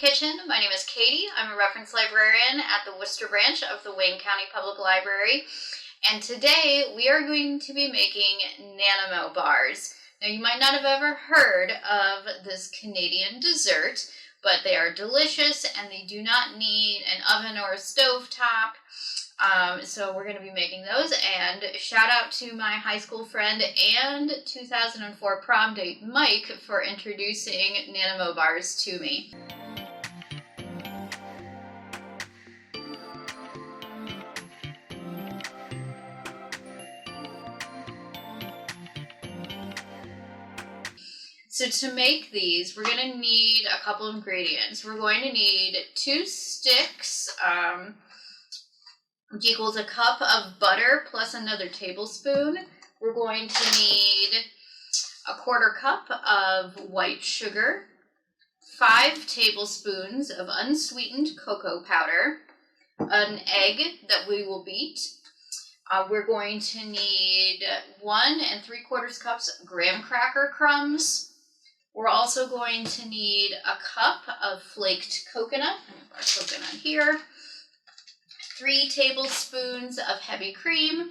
Kitchen. My name is Katie. I'm a reference librarian at the Worcester branch of the Wayne County Public Library. And today we are going to be making Nanaimo bars. Now you might not have ever heard of this Canadian dessert, but they are delicious and they do not need an oven or a stove top. So we're going to be making those, and shout out to my high school friend and 2004 prom date Mike for introducing Nanaimo bars to me. So to make these, we're going to need a couple of ingredients. We're going to need 2 sticks, which equals a cup of butter plus another tablespoon. We're going to need a 1/4 cup of white sugar, 5 tablespoons of unsweetened cocoa powder, an egg that we will beat. We're going to need 1 3/4 cups graham cracker crumbs. We're also going to need a cup of flaked coconut. I have our coconut here. 3 tablespoons of heavy cream,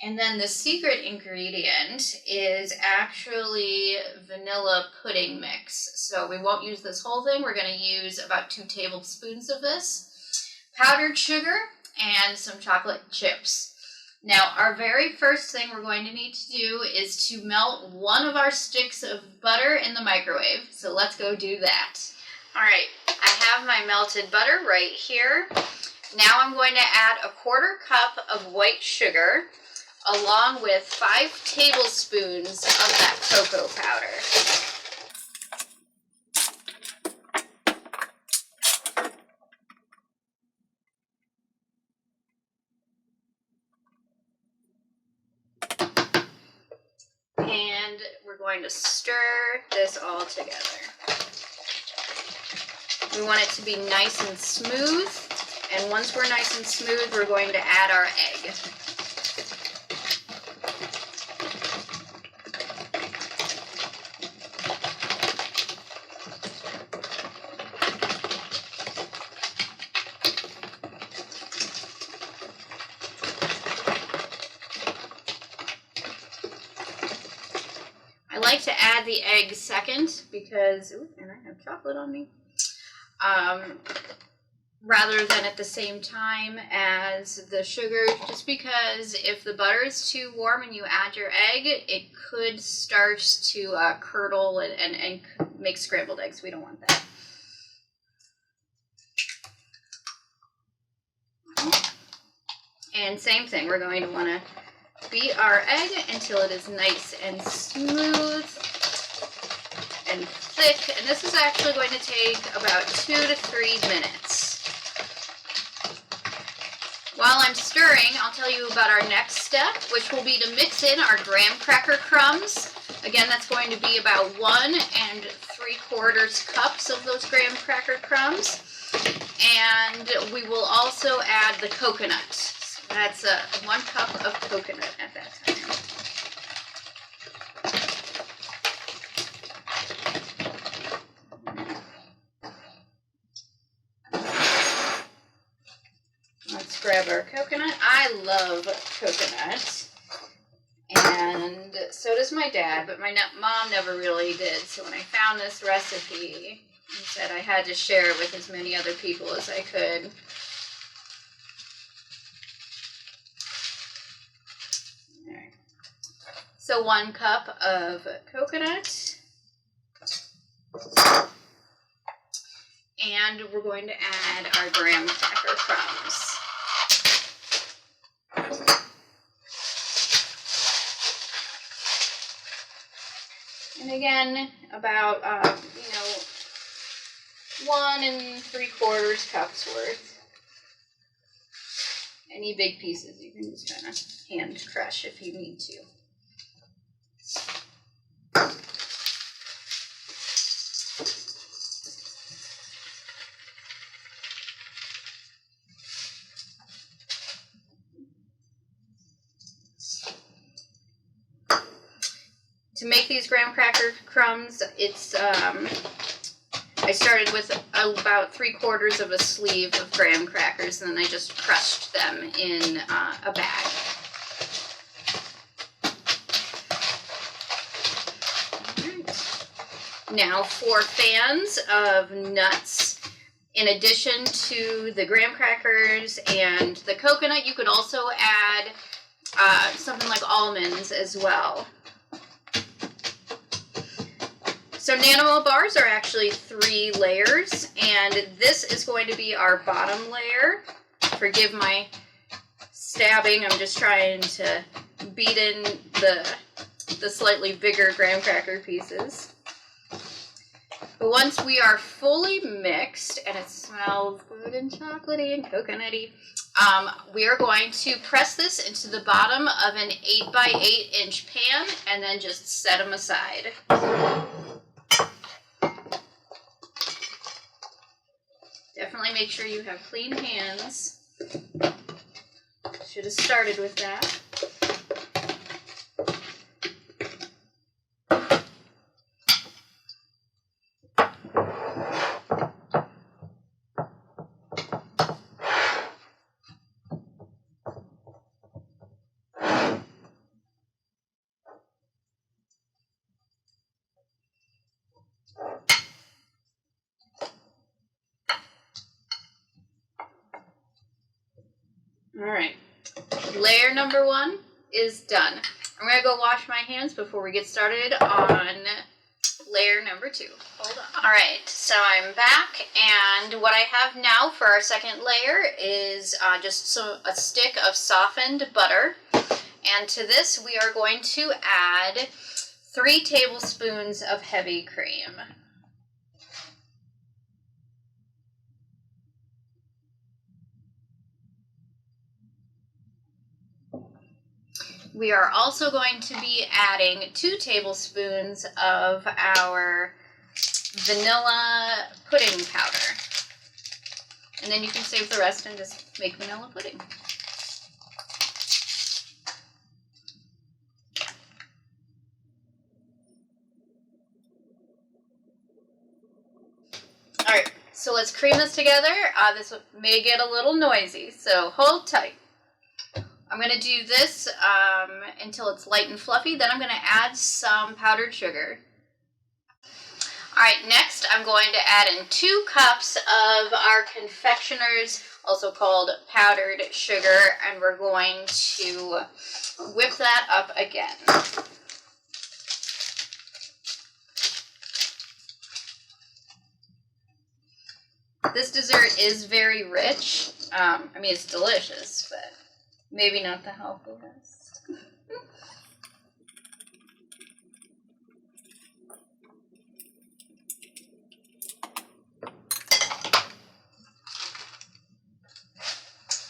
and then the secret ingredient is actually vanilla pudding mix. So we won't use this whole thing. We're going to use about 2 tablespoons of this, powdered sugar, and some chocolate chips. Now, our very first thing we're going to need to do is to melt 1 of our sticks of butter in the microwave. So let's go do that. All right, I have my melted butter right here. Now I'm going to add a 1/4 cup of white sugar along with 5 tablespoons of that cocoa powder. And we're going to stir this all together. We want it to be nice and smooth. And once we're nice and smooth, we're going to add our egg. I like to add the egg second because, ooh, and I have chocolate on me. Rather than at the same time as the sugar, just because if the butter is too warm and you add your egg, it could start to curdle and make scrambled eggs. We don't want that. And same thing, we're going to want to beat our egg until it is nice and smooth and thick. And this is actually going to take about 2 to 3 minutes. While I'm stirring, I'll tell you about our next step, which will be to mix in our graham cracker crumbs. Again, that's going to be about 1 3/4 cups of those graham cracker crumbs. And we will also add the coconut. So that's 1 cup of coconut at that time. Let's grab our coconut. I love coconut, and so does my dad, but my mom never really did. So when I found this recipe, I said I had to share it with as many other people as I could. All right. So 1 cup of coconut. And we're going to add our graham cracker crumbs. And again, about, 1 3/4 cups worth. Any big pieces you can just kind of hand crush if you need to. To make these graham cracker crumbs, it's I started with about 3/4 of a sleeve of graham crackers, and then I just crushed them in a bag. Now, for fans of nuts, in addition to the graham crackers and the coconut, you could also add something like almonds as well. So Nanaimo bars are actually 3 layers, and this is going to be our bottom layer. Forgive my stabbing, I'm just trying to beat in the slightly bigger graham cracker pieces. But once we are fully mixed, and it smells good and chocolatey and coconutty, we are going to press this into the bottom of an 8x8 inch pan and then just set them aside. Definitely make sure you have clean hands. Should have started with that. All right, layer number 1 is done. I'm gonna go wash my hands before we get started on layer number 2. Hold on. All right, so I'm back, and what I have now for our second layer is just a stick of softened butter. And to this, we are going to add 3 tablespoons of heavy cream. We are also going to be adding 2 tablespoons of our vanilla pudding powder. And then you can save the rest and just make vanilla pudding. All right, so let's cream this together. This may get a little noisy, so hold tight. I'm going to do this until it's light and fluffy. Then I'm going to add some powdered sugar. All right, next I'm going to add in 2 cups of our confectioners, also called powdered sugar, and we're going to whip that up again. This dessert is very rich. I mean, it's delicious, but maybe not the healthiest.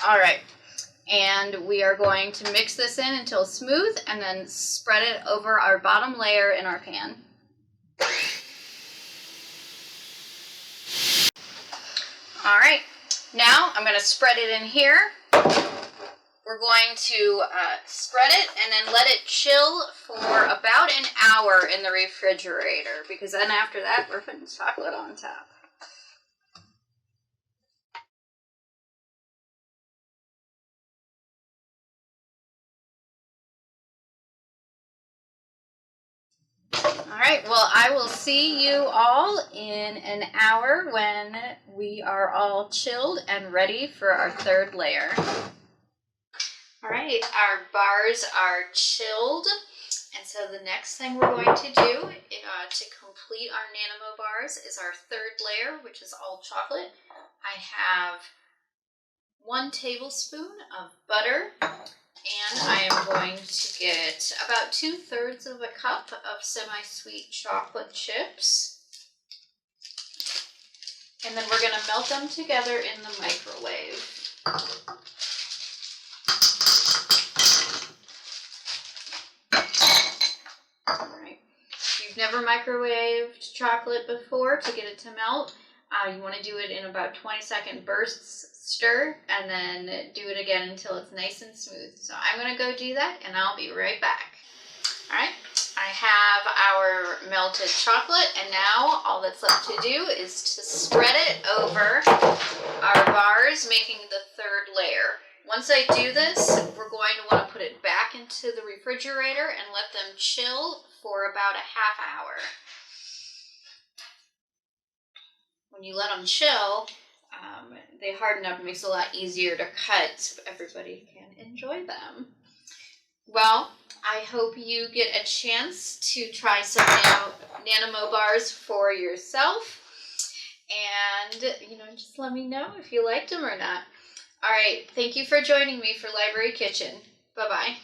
All right, and we are going to mix this in until smooth and then spread it over our bottom layer in our pan. All right, now I'm going to spread it in here. We're going to spread it and then let it chill for about an hour in the refrigerator, because then after that we're putting chocolate on top. All right, well, I will see you all in an hour when we are all chilled and ready for our third layer. All right, our bars are chilled, and so the next thing we're going to do to complete our Nanaimo bars is our third layer, which is all chocolate. I have 1 tablespoon of butter, and I am going to get about 2/3 of a cup of semi-sweet chocolate chips. And then we're going to melt them together in the microwave. Alright, if you've never microwaved chocolate before to get it to melt, you want to do it in about 20-second bursts, stir, and then do it again until it's nice and smooth. So I'm going to go do that, and I'll be right back. All right, I have our melted chocolate, and now all that's left to do is to spread it over our bars, making the third layer. Once I do this, we're going to want to put it back into the refrigerator and let them chill for about a half hour. When you let them chill, they harden up. It makes it a lot easier to cut so everybody can enjoy them. Well, I hope you get a chance to try some Nanaimo bars for yourself. And, just let me know if you liked them or not. All right, thank you for joining me for Library Kitchen. Bye-bye.